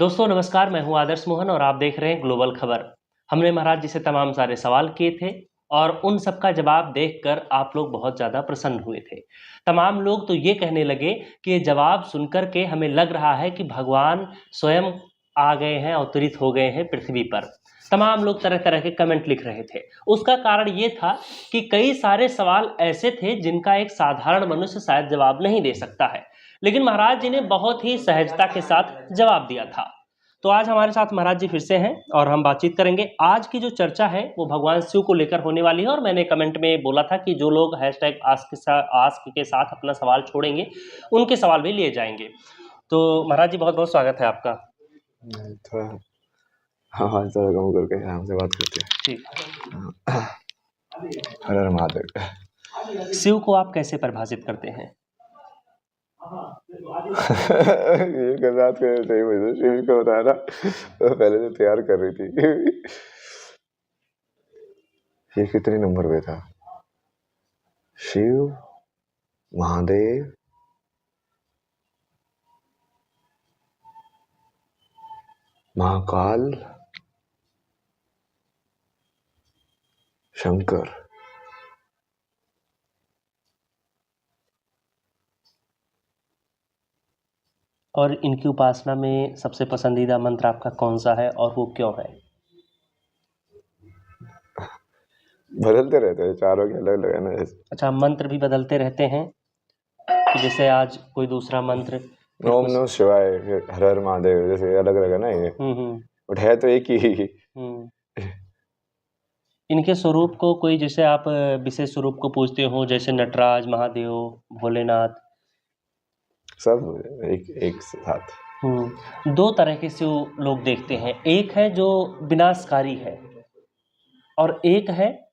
दोस्तों नमस्कार, मैं हूं आदर्श मोहन और आप देख रहे हैं ग्लोबल खबर। हमने महाराज जी से तमाम सारे सवाल किए थे और उन सब का जवाब देखकर आप लोग बहुत ज़्यादा प्रसन्न हुए थे। तमाम लोग तो ये कहने लगे कि ये जवाब सुनकर के हमें लग रहा है कि भगवान स्वयं आ गए हैं, अवतरित हो गए हैं पृथ्वी पर। तमाम लोग तरह-तरह के कमेंट लिख रहे थे। उसका कारण ये था कि कई सारे सवाल ऐसे थे जिनका एक साधारण मनुष्य शायद जवाब नहीं दे सकता है। लेकिन महाराज जी ने बहुत ही सहजता के साथ जवाब दिया था। तो आज हमारे साथ महाराज जी फिर से हैं और हम बातचीत करेंगे। आज की जो चर्चा है वो भगवान शिव को लेकर होने वाली है और मैंने कमेंट में बोला था कि जो लोग हैशटैग आस्क के साथ अपना सवाल छोड़ेंगे उनके सवाल भी लिए जाएंगे। तो महाराज जी बहुत बहुत स्वागत है आपका। थोड़ा हाँ थोड़ा कम करके हमसे बात करते हैं। ठीक। हर हर महादेव। शिव को आप कैसे परिभाषित करते हैं? ये कल रात को सही मुझे शिव को बताया ना, तो पहले से तैयार कर रही थी। ये कितने नंबर पे था? शिव, महादेव, महाकाल, शंकर। और इनकी उपासना में सबसे पसंदीदा मंत्र आपका कौन सा है और वो क्यों है? बदलते रहते हैं, चारों के अलग अलग है ना। अच्छा, मंत्र भी बदलते रहते हैं कि जैसे आज कोई दूसरा मंत्र ओम नमः शिवाय, हर हर महादेव, जैसे अलग अलग है ना ये, बट है तो एक ही। इनके स्वरूप को कोई जैसे आप विशेष स्वरूप को पूजते हो, जैसे नटराज, महादेव, भोलेनाथ, सब एक साथ। दो तरह के शिव लोग देखते हैं। एक है जो विनाशकारी है और एक है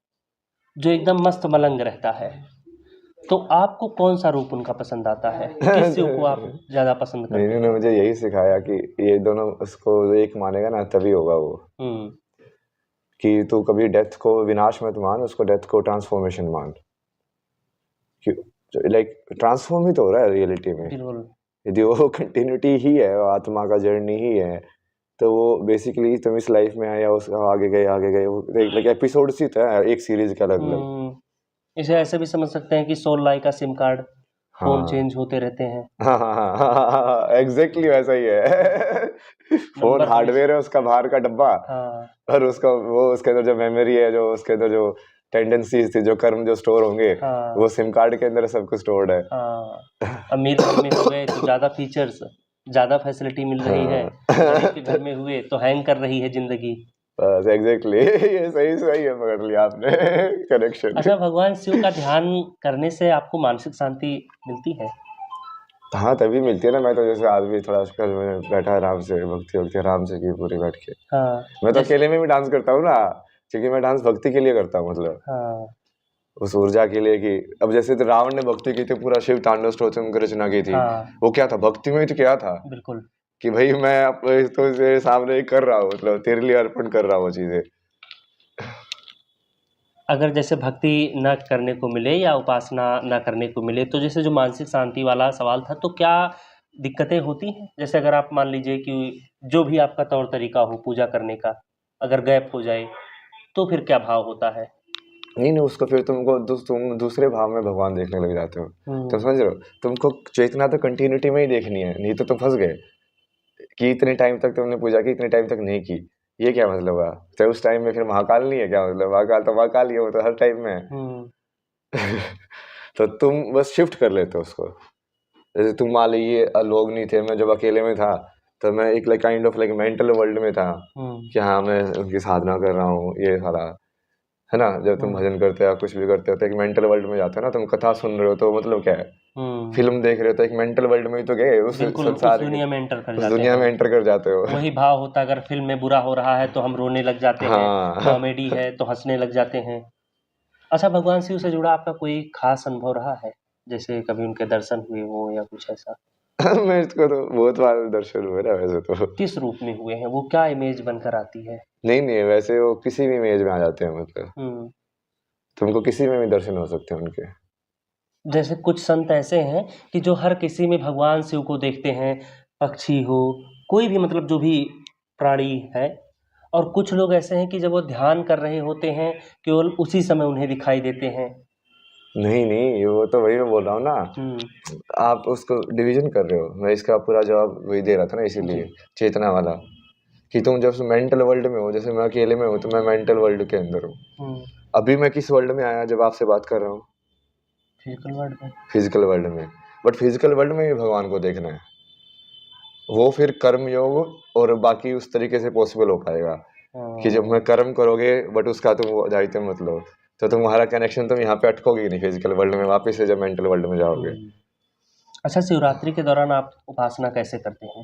जो एकदम मस्त मलंग रहता है। तो आपको कौन सा रूप उनका पसंद आता है? किस शिव को आप ज्यादा पसंद करते हैं? इन्होंने मुझे यही सिखाया कि ये दोनों उसको एक मानेगा ना तभी होगा वो। कि तू कभी डेथ को विनाश मत मान, उसको डेथ को ट्रांसफॉर्मेशन मान। लाइक ट्रांसफॉर्म ही तो हो रहा है रियलिटी में। यदि वो कंटिन्यूटी ही है, आत्मा का जर्नी ही है, तो वो बेसिकली तुम इस लाइफ में आए या उसका आगे गए लाइक एपिसोड ही तो है एक सीरीज का अलग अलग। इसे ऐसे भी समझ सकते हैं कि सोल लाइक का सिम कार्ड, फोन चेंज होते रहते हैं। हाँ, एग्जैक्टली वैसा ही है। फोन हार्डवेयर है, उसका बाहर का डब्बा, और उसका वो उसके अंदर जो मेमोरी है, जो उसके अंदर जो टेंडेंसीज थी, जो कर्म जो स्टोर होंगे, वो सिम कार्ड के अंदर सब कुछ स्टोर्ड है। अमीर घर में हुए तो ज्यादा फीचर्स, ज्यादा फैसिलिटी मिल रही है, गरीब के घर में हुए तो हैंग कर रही है जिंदगी। एग्जैक्टली ये सही है, पकड़ लिया आपने कनेक्शन। अच्छा, भगवान शिव का ध्यान करने से आपको मानसिक शांति मिलती है? हाँ, तभी मिलती है ना। मैं तो जैसे आज भी थोड़ा आजकल में बैठा आराम से, भक्ति आराम से की पूरी बैठ के। मैं तो अकेले में भी डांस करता हूँ ना, क्योंकि मैं डांस भक्ति के लिए करता हूँ, मतलब उस ऊर्जा के लिए। कि अब जैसे तो रावण ने भक्ति की थी, पूरा शिव तांडव स्तोत्र की रचना की थी। वो क्या था? भक्ति में ही तो क्या था। बिल्कुल, कि भाई मैं तो तेरे सामने कर रहा हूँ, मतलब तेरे लिए अर्पण कर रहा हूँ चीजें। अगर जैसे भक्ति न करने को मिले या उपासना न करने को मिले, तो जैसे जो मानसिक शांति वाला सवाल था, तो क्या दिक्कतें होती हैं? जैसे अगर आप मान लीजिए कि जो भी आपका तौर तरीका हो पूजा करने का, अगर गैप हो जाए तो फिर क्या भाव होता है? नहीं, उसको फिर तुम दूसरे भाव में भगवान देखने लग जाते हो। तुम समझ रहे हो? तुमको चेतना तो कंटिन्यूटी में ही देखनी है, नहीं तो तुम फंस गए कि इतने टाइम तक तुमने पूजा की, इतने टाइम तक नहीं की। ये क्या मतलब हुआ? तो उस टाइम में फिर महाकाल नहीं है क्या? मतलब महाकाल तो महाकाल ही है, वो तो हर टाइम में है। तो तुम बस शिफ्ट कर लेते हो उसको। जैसे तुम मान लीजिए लोग नहीं थे, मैं जब अकेले में था तो मैं एक like kind of like mental world में था कि हाँ मैं उनकी साधना कर रहा हूँ, ये सारा है ना। जब तुम भजन करते हो या कुछ भी करते हो तो एक मेंटल वर्ल्ड में जाते हो ना। तुम कथा सुन रहे हो तो मतलब क्या है, फिल्म देख रहे हो तो एक मेंटल वर्ल्ड में ही तो गए, उस संसार दुनिया में एंटर कर जाते हो। वही भाव होता है। अगर फिल्म में बुरा हो रहा है तो हम रोने लग जाते हैं, कॉमेडी है तो हंसने लग जाते हैं। अच्छा, भगवान शिव से जुड़ा आपका कोई खास अनुभव रहा है? जैसे कभी उनके दर्शन हुए हो या कुछ ऐसा? मेरे को तो बहुत बार दर्शन हुए ना वैसे तो। किस रूप में हुए हैं? वो क्या इमेज बनकर आती है? नहीं, वैसे वो किसी भी इमेज में आ जाते हैं, मतलब तुमको किसी में भी दर्शन हो सकते हैं उनके। जैसे कुछ संत ऐसे हैं कि जो हर किसी में भगवान शिव को देखते हैं, पक्षी हो, कोई भी मतलब जो भी प्राणी है, और कुछ लोग ऐसे हैं कि जब वो ध्यान कर रहे होते हैं, केवल उसी समय उन्हें दिखाई देते हैं। नहीं नहीं, वो तो वही मैं बोल रहा हूँ ना, हम्म। आप उसको डिवीजन कर रहे हो। मैं इसका पूरा जवाब वही दे रहा था ना, जी। इसीलिए चेतना वाला, कि तुम जब मेंटल वर्ल्ड में हो, जैसे मैं अकेले में हूँ तो मैं मेंटल वर्ल्ड के अंदर हूँ। हम्म। अभी मैं किस वर्ल्ड में आया जब आपसे बात कर रहा हूँ? फिजिकल वर्ल्ड में। फिजिकल वर्ल्ड में। बट फिजिकल वर्ल्ड में भी भगवान को देखना है, वो फिर कर्म योग और बाकी उस तरीके से पॉसिबल हो पाएगा कि जब मैं कर्म करोगे बट उसका तुम दायित्व मत लो, तो तुम्हारा कनेक्शन तुम यहाँ पे अटकोगे ही नहीं फिजिकल वर्ल्ड में, वापस से जब मेंटल वर्ल्ड में जाओगे। अच्छा, शिवरात्रि के दौरान आप उपासना कैसे करते हैं?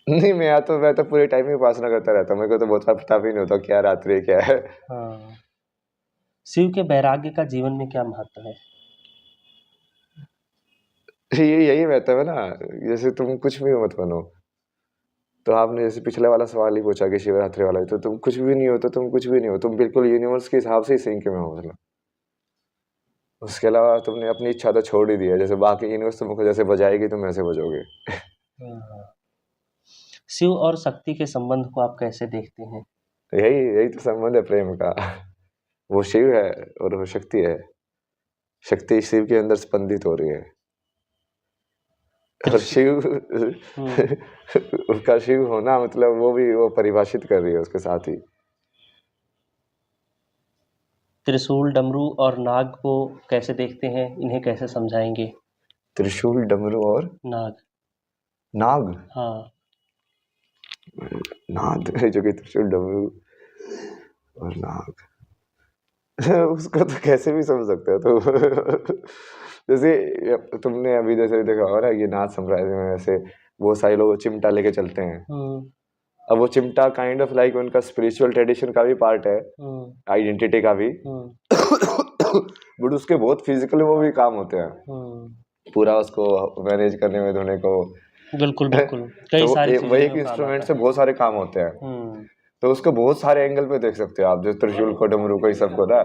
नहीं, मैं तो पूरे टाइम ही उपासना करता रहता हूँ, मेरे को तो बहुत पता भी नहीं होता क्या रात्रि क्या है। हाँ। शिव के वैराग्य का जीवन में क्या महत्व है? यही महत्व है ना, जैसे तुम कुछ भी मत बनो। तो आपने जैसे पिछले वाला सवाल ही पूछा कि शिवरात्रि वाला, तो तुम कुछ भी नहीं हो, तो तुम कुछ भी नहीं हो, तुम बिल्कुल यूनिवर्स के हिसाब से ही सिंक में हो, मतलब उसके अलावा तुमने अपनी इच्छा तो छोड़ ही दी है। जैसे बाकी यूनिवर्स तुमको जैसे बजाएगी तुम ऐसे बजोगे। शिव और शक्ति के संबंध को आप कैसे देखते हैं? यही यही तो संबंध है प्रेम का। वो शिव है और वो शक्ति है, शक्ति शिव के अंदर स्पंदित हो रही है, और शिव उसका शिव होना मतलब वो भी वो परिभाषित कर रही है उसके साथ ही। त्रिशूल, डमरू और नाग को कैसे देखते हैं? इन्हें कैसे समझाएंगे? त्रिशूल, डमरू और नाग। नाग। हाँ। नाग जो कि त्रिशूल, डमरू और नाग उसको तो कैसे भी समझ सकते हो तो जैसे तुमने अभी जैसे देखा होगा ना, ये नाथ संप्रदाय में ऐसे बहुत सारे लोग चिमटा लेके चलते हैं। अब वो चिमटा काइंड ऑफ लाइक उनका स्पिरिचुअल ट्रेडिशन का भी पार्ट है, आइडेंटिटी का भी। बट उसके बहुत फिजिकल वो भी काम होते हैं, पूरा उसको मैनेज करने में, धोने को। बिल्कुल बिल्कुल, कई तो सारी वही चीजों एक में काम इंस्ट्रूमेंट आता से है। बहुत सारे काम होते हैं, तो उसको बहुत सारे एंगल पे देख सकते हो आप, जो त्रिशूल को, डमरू को, इस सबको ना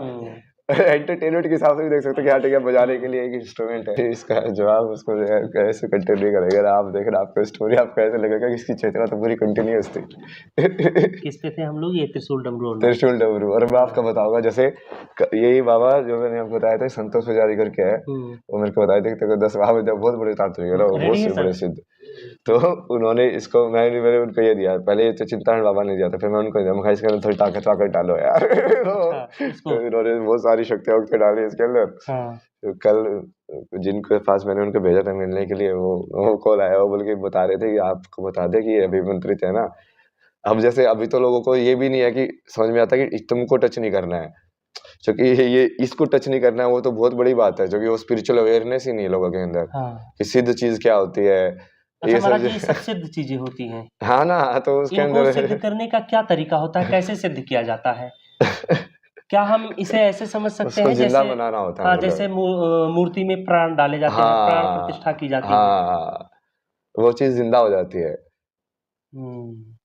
एंटरटेनमेंट के हिसाब से भी देख सकते हो कि हाँ ठीक है, बजाने के लिए एक इंस्ट्रूमेंट है। इसका जवाब उसको कैसे कंटिन्यू करेगा आप देखना, आपको स्टोरी आपको ऐसे लगेगा कि इसकी चेतना तो पूरी कंटिन्यूअस थी। किस पे थे हम लोग? ये त्रिशूल डमरू और त्रिशूल डमरू। और मैं आपको बताऊंगा, जैसे यही बाबा जो मैंने आपको बताया था, संतोष पुजारी करके है, वो मेरे को बताया था कि तेरे को 10 बाबा बहुत बड़े तांत्रिक है ना, बहुत से बड़े सिद्ध। तो उन्होंने इसको मैंने उनको ये दिया, पहले ये तो चिंतामण बाबा ने दिया था, फिर मैं उनको दिया, मैं इसके अंदर थोड़ी ताकत वाकत डालो यार। तो उन्होंने बहुत सारी शक्तियां उनको डाली इसके अंदर। तो कल जिनके पास मैंने उनको भेजा था मिलने के लिए, वो कॉल आया, वो बोल के बता रहे थे कि आपको बता दे कि ये अभिमंत्रित है ना। अब जैसे अभी तो लोगों को ये भी नहीं है कि समझ में आता कि तुमको टच नहीं करना है, क्योंकि ये इसको टच नहीं करना है, वो तो बहुत बड़ी बात है, जो कि वो स्पिरिचुअल अवेयरनेस ही नहीं है लोगों के अंदर कि सिद्ध चीज क्या होती है। अच्छा महाराज, ये सब सिद्ध चीजें होती हैं। हाँ ना, तो उसके इनको अंदर सिद्ध करने का क्या तरीका होता है? कैसे सिद्ध किया जाता है? क्या हम इसे ऐसे समझ सकते हैं जिंदा जैसे, बनाना होता है, हाँ, जैसे मूर्ति में प्राण डाले जाते हैं, प्राण प्रतिष्ठा की जाती है। हाँ, वो चीज जिंदा हो जाती है।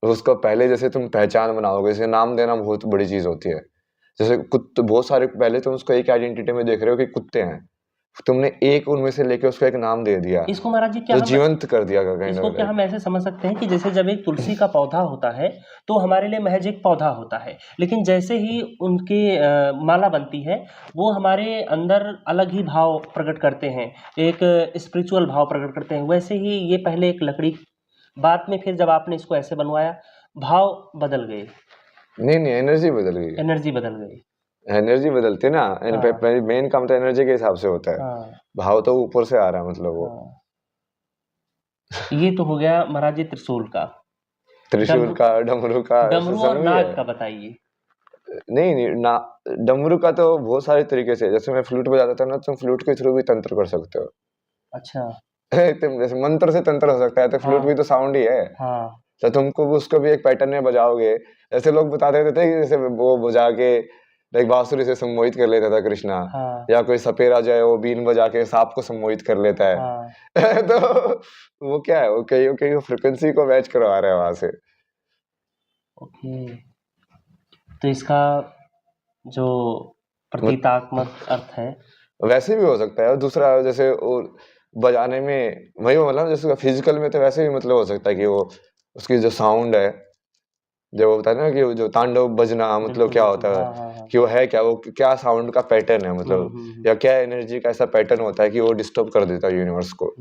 उसको पहले जैसे तुम पहचान बनाओगे, जैसे नाम देना बहुत बड़ी चीज होती है। जैसे कुत्ते बहुत सारे, पहले तुम उसको एक आइडेंटिटी में देख रहे हो कि कुत्ते हैं, तुमने एक उनमें से लेके उसको एक नाम दे दिया, इसको महाराज जी क्या जो जीवंत कर दिया। इसको क्या हम ऐसे समझ सकते हैं कि जैसे जब एक तुलसी का पौधा होता है तो हमारे लिए महज एक पौधा होता है, लेकिन जैसे ही उनकी माला बनती है, वो हमारे अंदर अलग ही भाव प्रकट करते हैं, एक स्पिरिचुअल भाव प्रकट करते हैं। वैसे ही ये पहले एक लकड़ी, बाद में फिर जब आपने इसको ऐसे बनवाया, भाव बदल गए। नहीं, एनर्जी बदल गई, एनर्जी बदल गई, एनर्जी बदलती है ना। मेन काम तो एनर्जी के हिसाब से होता है। भाव तो ऊपर से आ रहा है, मतलब वो। ये तो हो गया महाराज जी त्रिशूल का, त्रिशूल का, डमरू का, डमरू और नाग का बताइए। नहीं ना, डमरू का तो बहुत सारे तरीके से, जैसे मैं फ्लूट बजाता था ना, तुम फ्लूट के थ्रू भी तंत्र कर सकते हो। अच्छा। तुम जैसे मंत्र से तंत्र हो सकता है, तो फ्लूट भी तो साउंड ही है। तो तुमको उसको भी एक पैटर्न में बजाओगे। ऐसे लोग बताते थे कि जैसे वो बजा के एक बांसुरी से सम्मोहित कर लेता था कृष्णा, या कोई सपेरा जो है वो बीन बजा के सांप को सम्मोहित कर लेता है। तो वो क्या है, वो कहीं फ्रिक्वेंसी को मैच करवा रहा है वहां से। ओके, तो इसका जो प्रतीकात्मक अर्थ है, वैसे भी हो सकता है। दूसरा जैसे बजाने में वही मतलब जैसे फिजिकल में तो वैसे भी मतलब हो सकता है कि वो उसकी जो साउंड है, जो होता है ना कि वो जो तांडव बजना मतलब बिल्कुल क्या बिल्कुल, होता है हाँ हाँ हाँ। कि वो है क्या, वो क्या साउंड का पैटर्न है मतलब, हम्म। या क्या एनर्जी का ऐसा पैटर्न होता है कि वो डिस्टर्ब कर देता है यूनिवर्स को।